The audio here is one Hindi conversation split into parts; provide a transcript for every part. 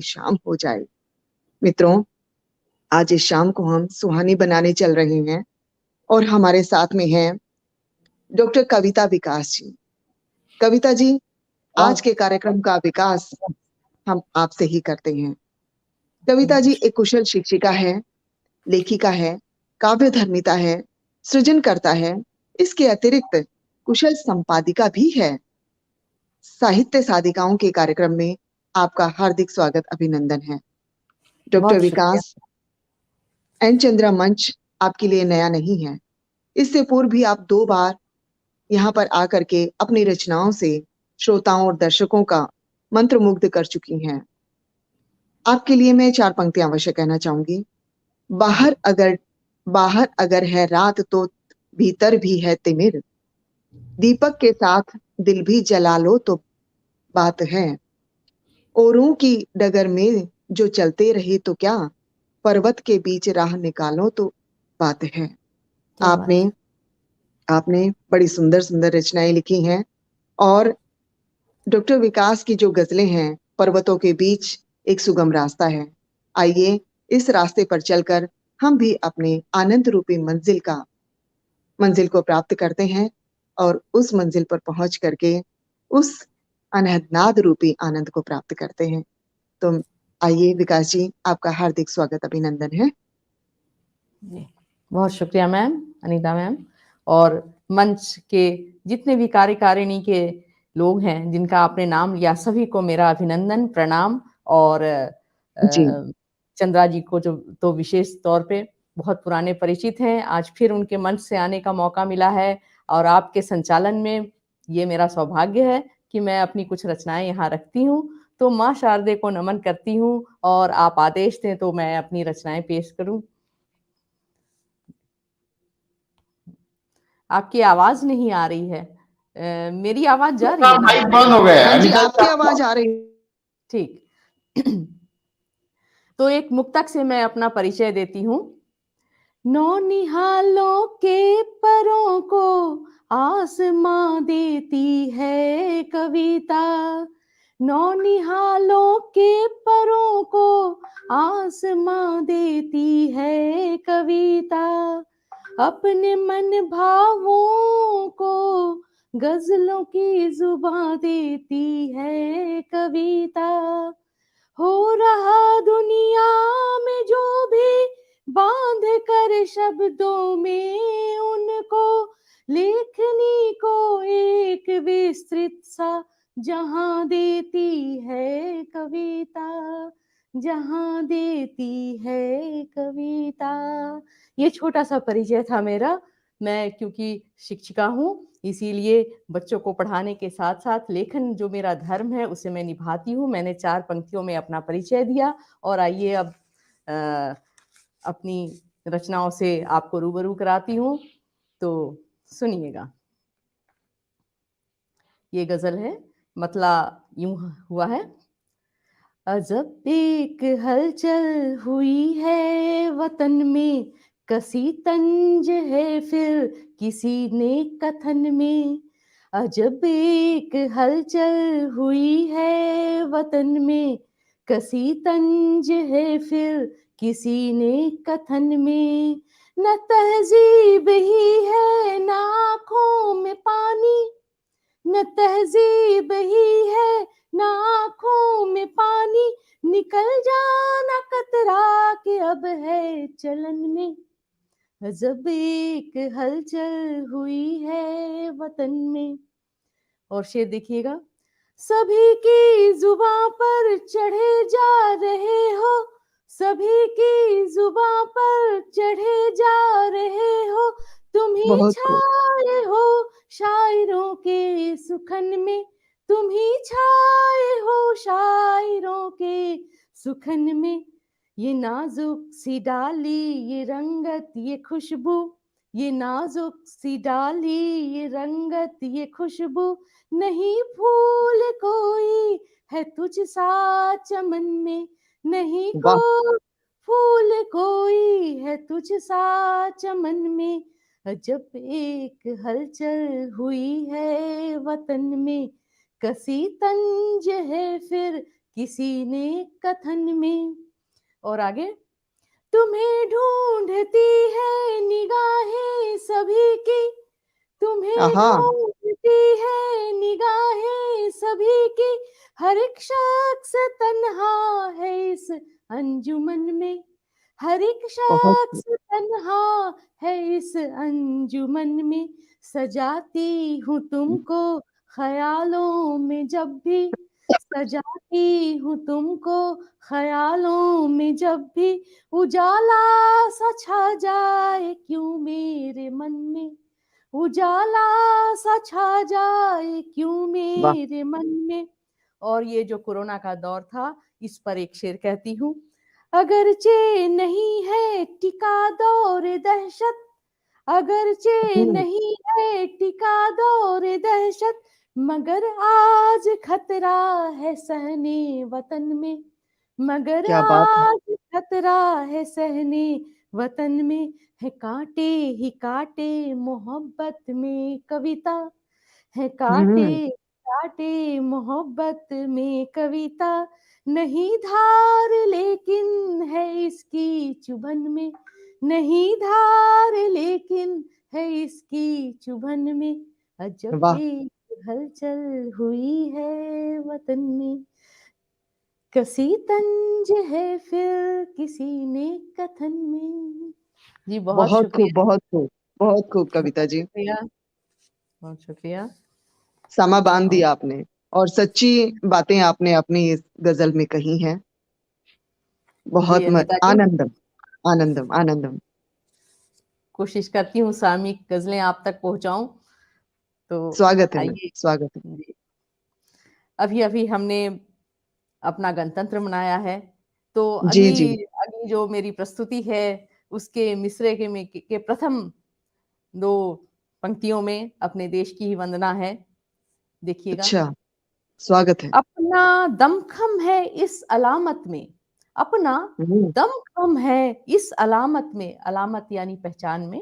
शाम हो जाए। मित्रों, आज इस शाम को हम सुहानी बनाने चल रहे हैं और हमारे साथ में है डॉक्टर कविता विकास जी। कविता जी, आज के कार्यक्रम का विकास हम आपसे ही करते हैं। कविता जी एक कुशल शिक्षिका है, लेखिका है, काव्य धर्मिता है, सृजनकर्ता है, इसके अतिरिक्त कुशल संपादिका भी है। साहित्य साधिकाओं के कार्यक्रम में आपका हार्दिक स्वागत, अभिनंदन है। डॉक्टर बहुत शुक्रिया। विकास, एन चंद्रा मंच आपके लिए नया नहीं है। इससे पूर्व भी आप 2 बार यहाँ पर आकर के अपनी रचनाओं से श्रोताओं और दर्शकों का मंत्रमुग्ध कर चुकी हैं। आपके लिए मैं 4 पंक्तियां अवश्य कहना चाहूंगी। बाहर अगर बाहर अगर है रात तो भीतर भी है तिमिर, दीपक के साथ दिल भी जला लो तो बात है। औरों की डगर में जो चलते रहे तो क्या, पर्वत के बीच राह निकालो तो बात है। क्या बात आपने है। आपने बड़ी सुंदर सुंदर रचनाएं लिखी हैं और डॉक्टर विकास की जो गजलें हैं, पर्वतों के बीच एक सुगम रास्ता है। आइए इस रास्ते पर चलकर हम भी अपने आनंद रूपी मंजिल को प्राप्त करते हैं और उस मंजिल पर पहुंच करके उस अनहदनाद रूपी आनंद को प्राप्त करते हैं। तो आइए विकास जी, आपका हार्दिक स्वागत, अभिनंदन है। जी, बहुत शुक्रिया मैम, अनीता मैम, और मंच के जितने भी कार्यकारिणी के लोग हैं जिनका आपने नाम लिया, सभी को मेरा अभिनंदन, प्रणाम। और जी चंद्रा जी को जो तो विशेष तौर पे बहुत पुराने परिचित हैं, आज फिर उनके मंच से आने का मौका मिला है और आपके संचालन में ये मेरा सौभाग्य है कि मैं अपनी कुछ रचनाएं यहाँ रखती हूँ। तो माँ शारदे को नमन करती हूँ और आप आदेश दें तो मैं अपनी रचनाएं पेश करूँ। आपकी आवाज नहीं आ रही है। मेरी आवाज जा रही है ना? माइक बंद हो गया है। हाँ जी, अनीता आपकी आवाज आ रही। ठीक। तो एक मुक्तक से मैं अपना परिचय देती हूँ। नौनिहालों के परों को आसमां देती है कविता, नौनिहालों के परों को आसमां देती है कविता, अपने मन भावों को गजलों की जुबां देती है कविता। हो रहा दुनिया में जो भी बांध कर शब्दों में उनको, लेखनी को एक विस्तृत सा जहां देती है कविता, जहां देती है कविता। ये छोटा सा परिचय था मेरा। मैं क्योंकि शिक्षिका हूँ, इसीलिए बच्चों को पढ़ाने के साथ साथ लेखन जो मेरा धर्म है उसे मैं निभाती हूँ। मैंने 4 पंक्तियों में अपना परिचय दिया और आइए अब अपनी रचनाओं से आपको रूबरू कराती हूँ, तो सुनिएगा। ये गजल है, मतला यूं हुआ है। अजब एक हलचल हुई है वतन में, कसी तंज है फिर किसी ने कथन में। अजब एक हलचल हुई है वतन में, कसी तंज है फिर किसी ने कथन में। न तहजीब ही है न आँखों में पानी, न तहजीब ही है न आँखों में पानी, निकल जाना कतरा के अब है चलन में। अजब एक हलचल हुई है वतन में। और शेर देखिएगा। सभी की जुबां पर चढ़े जा रहे हो, सभी की जुबां पर चढ़े जा रहे हो, तुम ही बहुत खूब। छाए हो शायरों के सुखन में, तुम ही छाए हो शायरों के सुखन में। ये नाजुक सी डाली ये रंगत ये खुशबू, ये नाजुक सी डाली ये रंगत ये खुशबू, नहीं फूल कोई है तुझ सा चमन में, नहीं वाह, को फूल कोई है तुझ सा चमन में। अजब एक हलचल हुई है वतन में, कसी तंज है फिर किसी ने कथन में। और आगे, तुम्हें ढूंढती है निगाहें सभी की, तुम्हें आहा। ढूंढती है निगाहें सभी की, हर एक शख्स तन्हा है इस अंजुमन में, हर एक बहुत शख्स तन्हा है इस अंजुमन में। सजाती हूँ तुमको ख्यालों में जब भी, सजाती हूँ तुमको ख्यालों में जब भी, उजाला सा छा जाए क्यों मेरे मन में, उजाला सा छा जाए क्यों वाह। मेरे मन में। और ये जो कोरोना का दौर था, इस पर एक शेर कहती हूँ। अगरचे नहीं है टिका दौर दहशत, अगरचे हम्म, नहीं है टिका दौर दहशत, मगर आज खतरा है सहने वतन में, मगर क्या बात है। आज खतरा है सहने वतन में। है कांटे ही कांटे मोहब्बत में कविता, है कांटे हम्म। कांटे मोहब्बत में कविता, नहीं धार लेकिन है इसकी चुभन में, नहीं धार लेकिन है इसकी चुभन में। अजब वाह। एक हलचल हुई है वतन में, कसी तंज है फिर किसी ने कथन में। जी बहुत बहुत खूब, शुक्रिया, बहुत खूब, बहुत खूब कविता बहुत जी। शुक्रिया, बहुत शुक्रिया। समा बांध और दिया आपने, और सच्ची बातें आपने अपनी इस गजल में कही हैं। जी बहुत अनीता जी, आनंदम, आनंदम, आनंदम। कोशिश करती हूँ सामयिक गजलें आप तक पहुंचाऊं। तो स्वागत है मैम, आइए स्वागत है। जी। अभी अभी हमने अपना गणतंत्र मनाया है, तो जी जी। अगली अगली जो मेरी प्रस्तुति है, उसके मिसरे के प्रथम दो पंक्तियों में अपने देश की ही वंदना है। देखिएगा। अच्छा, स्वागत है। अपना दमखम है इस अलामत में, अपना हम्म दमखम है इस अलामत में, अलामत यानी पहचान में,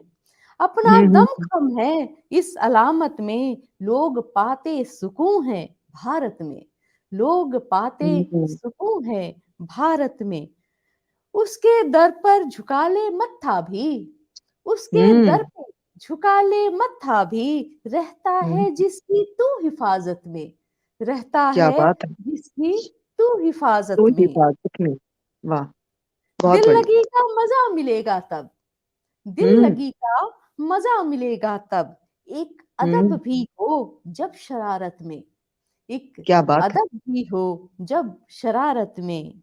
अपना हम्म हम्म दमखम है इस अलामत में, लोग पाते सुकून है भारत में, लोग पाते हम्म सुकून है भारत में। उसके दर पर झुका ले मत्था भी, उसके हम्म, दर पे झुका ले मत्था भी, रहता हम्म, है जिसकी तू हिफाजत में, रहता क्या है बात है। जिसकी तू हिफाजत तो में। हिफाजत में। वाह, बहुत दिल बढ़िया। लगी का मजा मिलेगा तब, दिल हम्म लगी का मजा मिलेगा तब, एक अदब हम्म, भी हो जब शरारत में, एक क्या बात है। अदब भी हो जब शरारत में।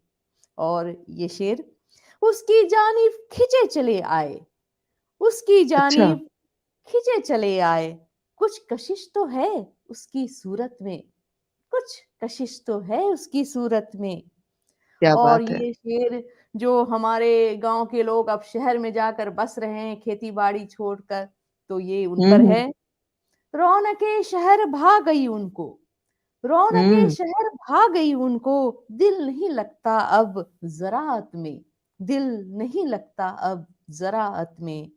और ये शेर, उसकी जानिब खिंचे चले आए, उसकी अच्छा। जानिब खिंचे चले आए, कुछ कशिश तो है उसकी सूरत में, कुछ कशिश तो है उसकी सूरत में। क्या और बात है। ये शेर जो हमारे गांव के लोग अब शहर में जाकर बस रहे हैं खेती बाड़ी छोड़कर, तो ये उन पर हम्म है। रौनके शहर भा गई उनको, रौनके हम्म, शहर भा गई उनको, दिल नहीं लगता अब ज़राअत में, दिल नहीं लगता अब ज़राअत में।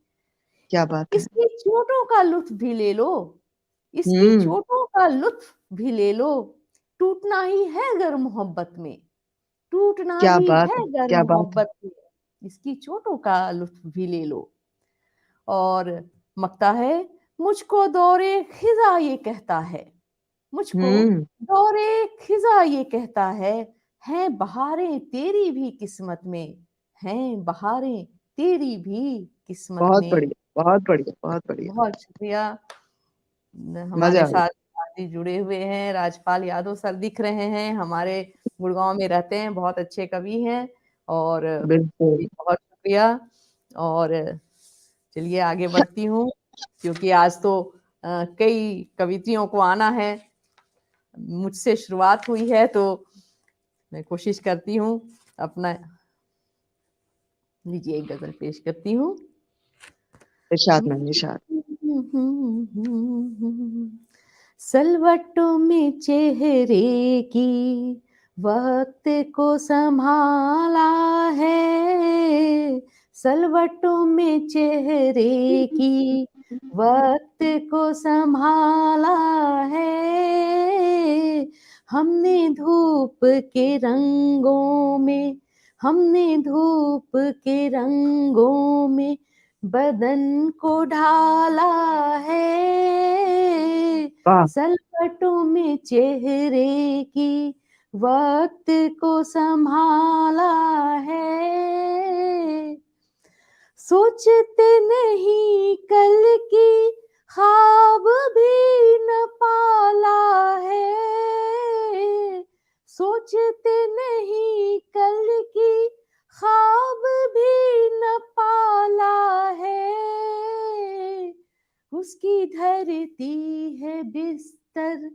क्या बात है। इसकी चोटों का लुत्फ़ भी ले लो, इसकी हम्म, चोटों का लुत्फ़ भी ले लो, टूटना ही है अगर मोहब्बत में, टूटना क्या ही बात है है, अगर क्या बात है। मोहब्बत में, इसकी चोटों का लुत्फ़ भी ले लो। और मक्ता है, मुझको दौरे खिज़ा ये कहता है, मुझको हम्म, दौरे खिज़ा ये कहता है बहारें तेरी भी किस्मत में, हैं बहारें तेरी भी किस्मत बहुत में। बढ़िया, बहुत बढ़िया, बहुत बढ़िया। बहुत शुक्रिया। मजा हमारे आ गया। साथ आज जुड़े हुए हैं राजपाल यादव सर दिख रहे हैं, हमारे गुड़गांव में रहते हैं, बहुत अच्छे कवि हैं। और बिल्कुल। जी बहुत शुक्रिया। और चलिए आगे बढ़ती हूँ, क्योंकि आज तो कई कवित्रियों को आना है, मुझसे शुरुआत हुई है, तो मैं कोशिश करती हूँ अपना। लीजिए एक गजल पेश करती हूँ। इरशाद मैम, इरशाद। सलवटों में चेहरे की वक्त को संभाला है, सलवटों में चेहरे की वक्त को संभाला है, हमने धूप के रंगों में, हमने धूप के रंगों में बदन को ढाला है, वाह सलवटों में चेहरे की वक्त को संभाला है। सोचते नहीं कल की ख्वाब भी न पाला है, सोचते नहीं कल की ख्वाब भी न पाला है। उसकी धरती है बिस्तर,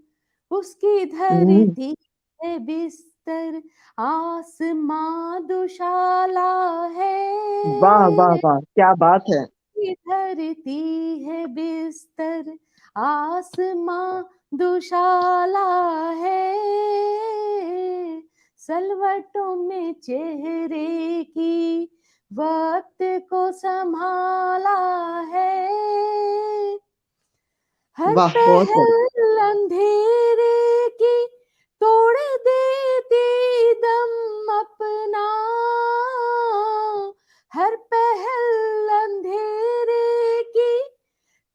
उसकी हम्म, धरती है बिस्तर, आसमां दुशाला वाह वाह है। वाह, क्या बात है। की धरती है बिस्तर, आसमां दुशाला है, सलवटों में चेहरे की वक्त को संभाला है। हर वाह, बहुत बढ़िया। पहल अंधेरे की तोड़ देती दम अपना, हर पहल अंधेरे की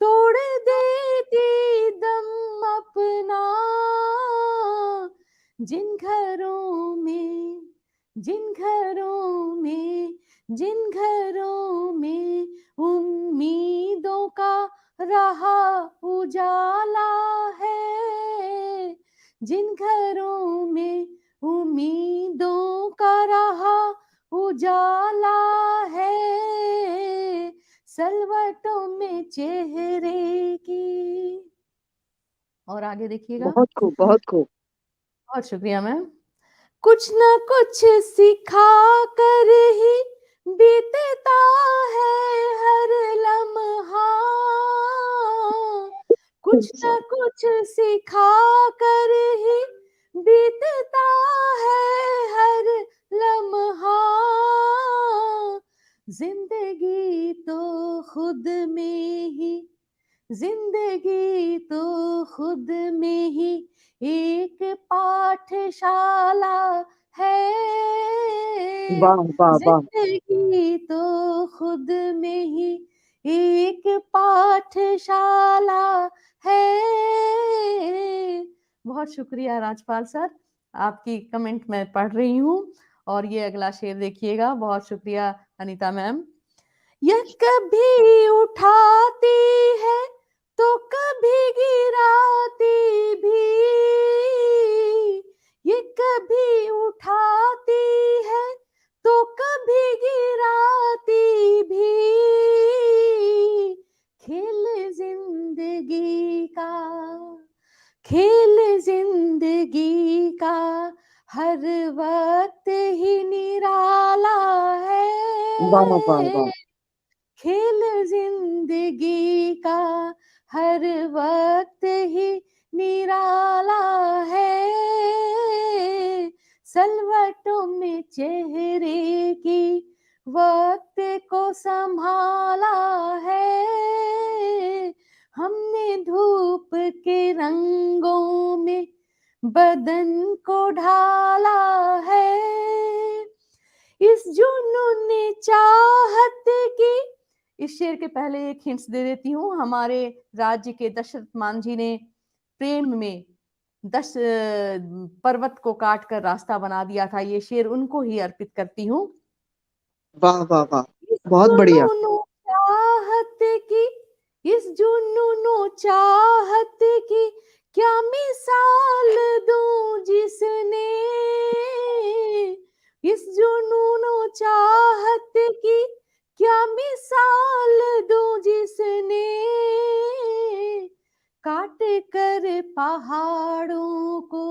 तोड़ देती दम अपना। जिन घरों में, जिन घरों में, जिन घरों में उम्मीदों का रहा उजाला है, जिन घरों में उम्मीदों का रहा उजाला है, सलवटों में चेहरे की। और आगे देखिएगा। बहुत खूब, बहुत खूब। बहुत शुक्रिया मैम। कुछ न कुछ सिखा कर ही बीतता है हर लम्हा, कुछ न कुछ सिखा कर ही बीतता है हर लम्हा। जिंदगी तो खुद में ही, जिंदगी तो खुद में ही एक पाठशाला है, वाह वाह वाह। जिंदगी तो खुद में ही एक पाठशाला है। बहुत शुक्रिया राजपाल सर, आपकी कमेंट मैं पढ़ रही हूँ। और ये अगला शेर देखिएगा। बहुत शुक्रिया अनीता मैम। यह कभी उठाती है तो कभी गिराती भी, ये कभी उठाती है तो कभी गिराती भी, खेल जिंदगी का, खेल जिंदगी का हर वक्त ही निराला वाह वाह वाह। है, खेल जिंदगी का हर वक्त ही निराला है, सलवटों में चेहरे की वक्त को संभाला है। हमने धूप के रंगों में बदन को ढाला है, इस जुनून ने चाहत की। इस शेर के पहले एक हिंट्स दे देती हूँ। हमारे राज्य के दशरथ मान जी ने प्रेम में 10 पर्वत को काट कर रास्ता बना दिया था। ये शेर उनको ही अर्पित करती हूँ। वाह वाह वाह, इस बहुत बढ़िया। जुनून चाहत की, इस जुनून चाहत की क्या मिसाल दूं जिसने, इस जुनून चाहत की क्या मिसाल दूं जिसने, काट कर पहाड़ों को,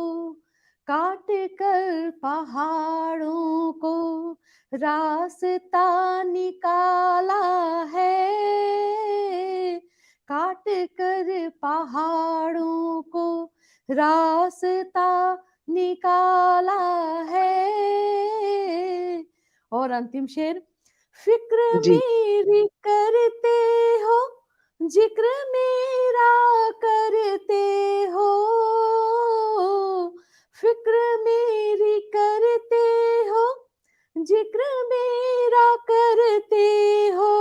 काट कर पहाड़ों को रास्ता निकाला है, काट कर पहाड़ों को रास्ता निकाला है। और अंतिम शेर। फिक्र जी। मेरी करते हो, जिक्र मेरा करते हो, फिक्र मेरी करते हो, जिक्र मेरा करते हो,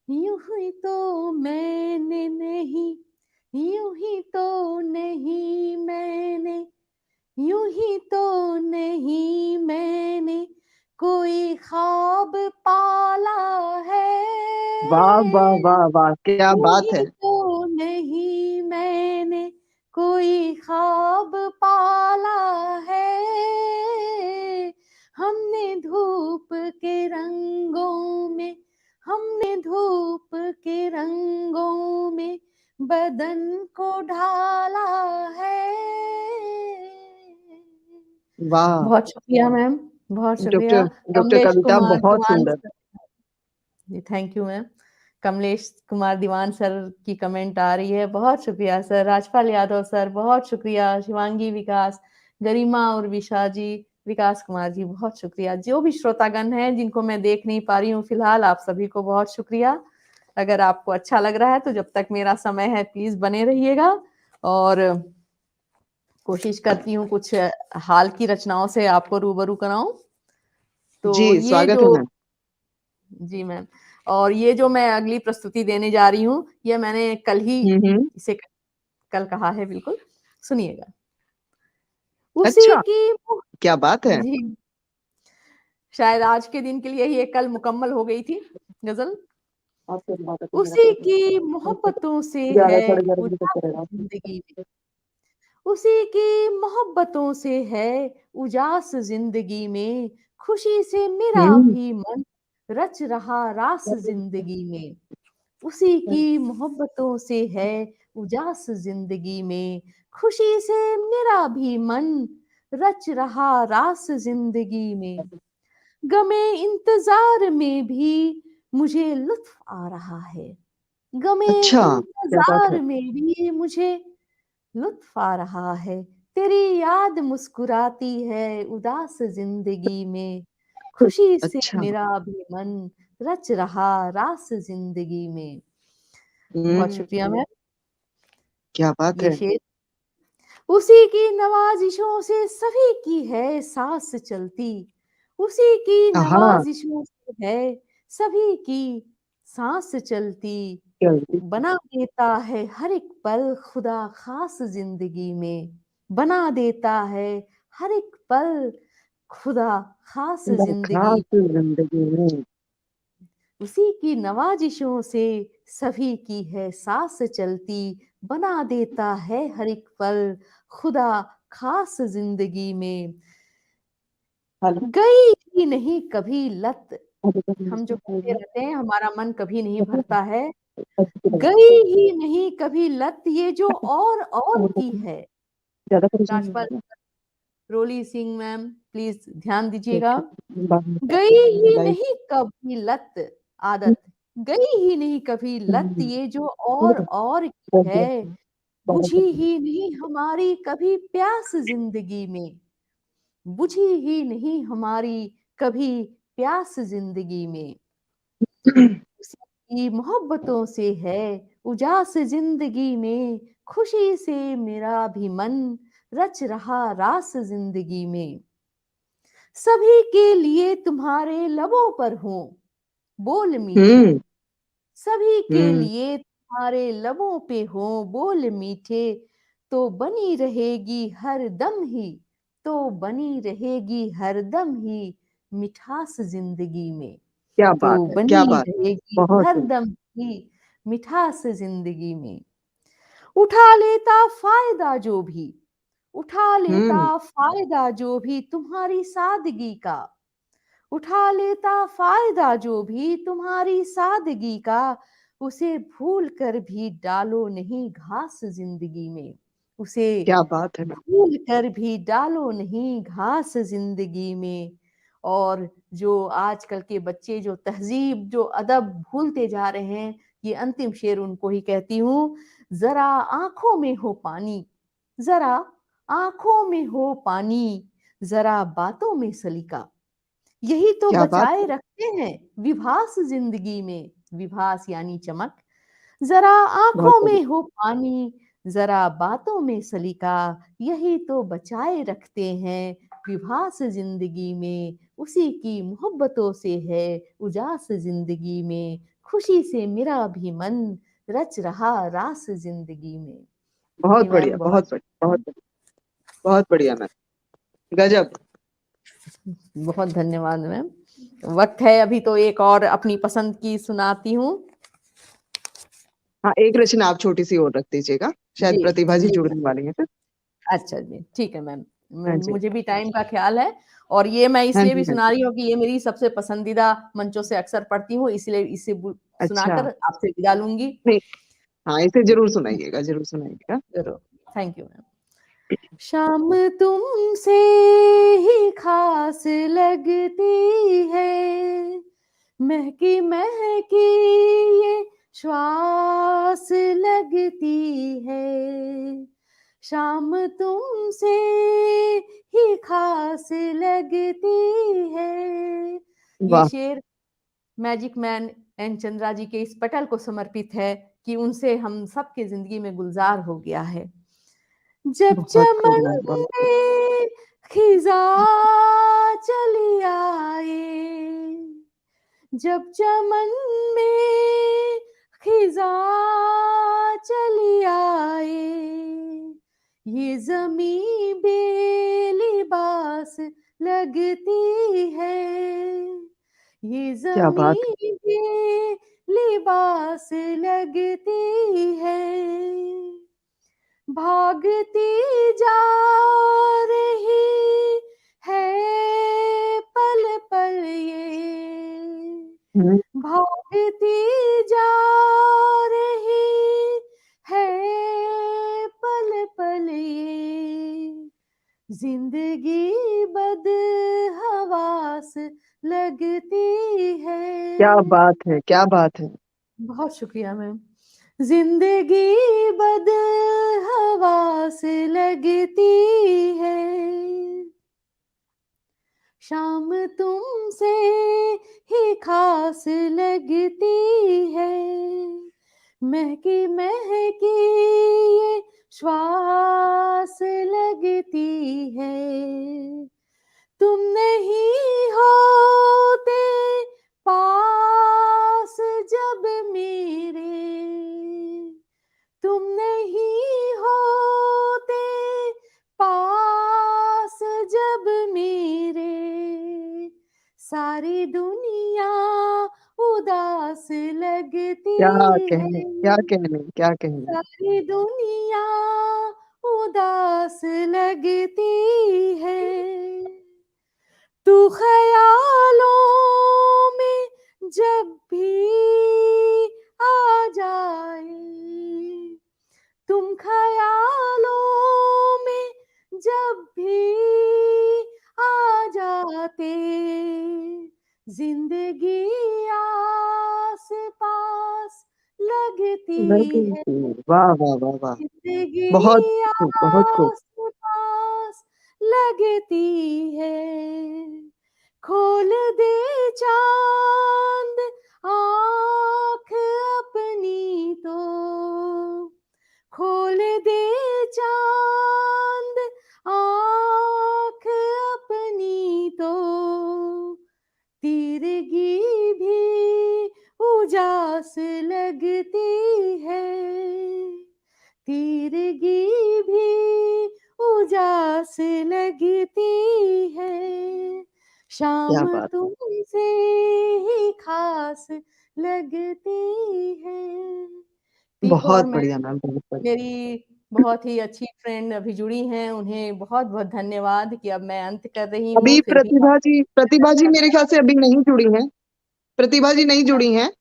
यूं ही तो मैंने नहीं, यूं ही तो नहीं मैंने, यूं ही तो नहीं मैंने कोई ख्वाब पाला वाह वाह है, वाह वाह, क्या यूं बात है। ही तो नहीं मैंने कोई ख्वाब पाला है, हमने धूप के रंगों में, हमने धूप के रंगों में बदन को ढाला है। वाह। बहुत शुक्रिया मैम, बहुत शुक्रिया। डॉक्टर डॉक्टर कमलेश कविता, कुमार बहुत दीवान सुंदर। Sir, ji thank you ma'am. Kamlesh Kumar Diwan sir की कमेंट आ रही है, बहुत शुक्रिया सर। राजपाल यादव सर बहुत शुक्रिया। शिवांगी विकास, गरिमा और विशा जी, विकास कुमार जी बहुत शुक्रिया। जो भी श्रोतागण हैं जिनको मैं देख नहीं पा रही हूँ फिलहाल, आप सभी को बहुत शुक्रिया। अगर आपको अच्छा लग रहा है तो जब तक मेरा समय है प्लीज बने रहिएगा, और कोशिश करती हूँ कुछ हाल की रचनाओं से आपको रूबरू कराऊं। तो जी, ये स्वागत जो, है मैम। जी मैम, और ये जो मैं अगली प्रस्तुति देने जा रही हूँ, ये मैंने कल ही हम्म। इसे कल कहा है, बिल्कुल सुनिएगा। उसी अच्छा, की क्या बात है। जी, शायद आज के दिन के लिए ये कल मुकम्मल हो गई थी गजल। उसी की मोहब्बतों से है 11 साढ़े 11 बजे तक उजास करेगा। जिंदगी में, उसी की मोहब्बतों से है उजास जिंदगी में, खुशी से मेरा हम्म। भी मन रच रहा रास जिंदगी में। उसी की मोहब्बतों से है उजास जिंदगी में, खुशी से मेरा भी मन रच रहा रास जिंदगी में। गमे इंतजार में भी मुझे लुत्फ आ रहा है, गमे अच्छा, क्या बात है। इंतजार में भी मुझे लुत्फ आ रहा है। तेरी याद मुस्कुराती है उदास जिंदगी में, खुशी से अच्छा। मेरा भी मन रच रहा रास जिंदगी में। बहुत हम्म। शुक्रिया मैम। क्या बात ये है। शेर, उसी की नवाजिशों से सभी की है सांस चलती, उसी की हाँ। नवाजिशों से है सभी की सांस चलती, चलती। बना देता है हर एक पल खुदा खास जिंदगी में, बना देता है हर एक पल खुदा खास जिंदगी। खास जिंदगी में। उसी की नवाजिशों से सभी की है सांस चलती, बना देता है हर एक पल खुदा खास जिंदगी में। हेलो। गई ही नहीं कभी लत, हम जो कहते रहते हैं हमारा मन कभी नहीं भरता है, गई ही नहीं कभी लत ये जो और की है। ज्यादा परेशान राजपाल नहीं रोली सिंह मैम प्लीज ध्यान दीजिएगा। है। बाद में बात गई करेंगे, ही लाइक। नहीं कभी लत आदत, गई ही नहीं कभी लत ये जो और की है, बुझी ही नहीं हमारी कभी प्यास जिंदगी में, बुझी ही नहीं हमारी कभी प्यास जिंदगी में। उसी की मोहब्बतों से है उजास जिंदगी में, खुशी से मेरा भी मन रच रहा रास जिंदगी में। सभी के लिए तुम्हारे लबों पर हूँ बोल मीठे, हम्म। सभी के हम्म। लिए तुम्हारे लबों पे हो बोल मीठे, तो बनी रहेगी हर दम ही, तो बनी रहेगी हर दम ही मिठास जिंदगी में, क्या बात तो है, क्या बनी बात है। रहेगी बहुत हर सुंदर। दम ही मिठास जिंदगी में। उठा लेता फायदा जो भी, उठा लेता हम्म। फायदा जो भी तुम्हारी सादगी का, उठा लेता फायदा जो भी तुम्हारी सादगी का, उसे भूल कर भी डालो नहीं घास जिंदगी में, उसे क्या बात है। भूल कर भी डालो नहीं घास जिंदगी में। और जो आजकल के बच्चे जो तहजीब जो अदब भूलते जा रहे हैं, ये अंतिम शेर उनको ही कहती हूँ। जरा आंखों में हो पानी, जरा आंखों में हो पानी, जरा बातों में सलीका, यही तो क्या बात बचाए है। रखते हैं विभास जिंदगी में, विभास यानी चमक। जरा बहुत आंखों बढ़िया। में हो पानी, जरा बातों में सलीका, यही तो बचाए रखते हैं विभास जिंदगी में, उसी की मोहब्बतों से है उजास जिंदगी में, खुशी से मेरा भी मन रच रहा रास जिंदगी में। बहुत जी बढ़िया, मैम, बहुत बढ़िया, बहुत बढ़िया, बहुत बढ़िया मैम, गजब। बहुत धन्यवाद मैम। वक्त है अभी तो एक और अपनी पसंद की सुनाती हूँ। हाँ, एक रचना आप छोटी सी और रख दीजिएगा, शायद जी प्रतिभा जी जी जुड़ने वाली है। अच्छा जी, ठीक है मैम। हाँ जी, मुझे भी टाइम का ख्याल है, और ये मैं हाँ इसलिए भी जी, हाँ सुना जी। रही हूँ कि ये मेरी सबसे पसंदीदा मंचों से अक्सर पढ़ती हूँ, इसलिए इसे अच्छा, सुनाकर आपसे विदा लूंगी। नहीं, हाँ, इसे जरूर सुनाइएगा, जरूर सुनाइएगा। जरूर, थैंक यू मैम। शाम तुमसे ही खास लगती है, महकी महकी ये श्वास लगती है, शाम तुमसे ही खास लगती है। ये वाह, शेर मैजिक मैन एन चंद्रा जी के इस पटल को समर्पित है कि उनसे हम सबके जिंदगी में गुलजार हो गया है। जब बहुत खूब चमन मैम, बहुत खूब। में खिजा चली आए, जब चमन में खिजा चली आए, ये जमी बेलिबास लगती है, ये क्या जमी बात है, बेलिबास लगती है, भागती जा रही है पल पल ये, हम्म, भागती जा रही है पल पल ये, जिंदगी बदहवास लगती है। क्या बात है, क्या बात है। बहुत शुक्रिया मैम। जिंदगी बदहवास लगती है, शाम तुमसे ही खास लगती है, महकी महकी ये श्वास लगती है, तुम नहीं होते पास जब मेरे, तुम नहीं होते पास जब मेरे, सारी दुनिया उदास लगती क्या है, कहने, क्या कहने, क्या कहने। सारी दुनिया उदास लगती है, तू ख्यालों में जब भी आ जाए, तुम ख्यालों में जब भी आ जाते, जिंदगी आस पास लगती है, वाह वाह वाह वाह, जिंदगी बहुत खूब, बहुत खूब। आस पास लगती है, खोल दे चांद आँख अपनी तो, खोल दे चांद आँख अपनी तो, तीरगी भी उजास लगती है, तीरगी भी उजास लगती है, शाम क्या बात, तुमसे ही खास लगती है। एक और बहुत मैं, बढ़िया मैम, बहुत बढ़िया। मेरी बहुत ही अच्छी फ्रेंड अभी जुड़ी हैं, उन्हें बहुत-बहुत धन्यवाद कि अब मैं अंत कर रही हूँ, अभी फिर भी प्रतिभा जी मेरे ख्याल से अभी नहीं जुड़ी हैं। प्रतिभा जी नहीं जुड़ी हैं।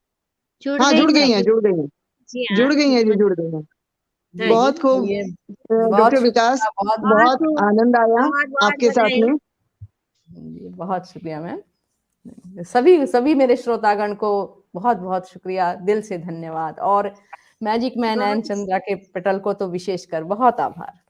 जुड़ हाँ, गई जुड़ गई हैं, थी। जुड़ गई हैं, जी हाँ, जुड़ गई हैं जी, जुड़ गई हैं। हाँ जी। बहुत खूब। चलिए, बहुत डॉक्टर विकास, शुक्रिया, बहुत बहुत बहुत खूब, आनंद आया बहुत बहुत आपके साथ बधाई। में। जी, बहुत शुक्रिया मैम। सभी सभी मेरे श्रोतागण को बहुत-बहुत शुक्रिया, दिल से धन्यवाद, और मैजिक मैन एन बहुत चंद्रा के पटल को तो विशेषकर बहुत आभार।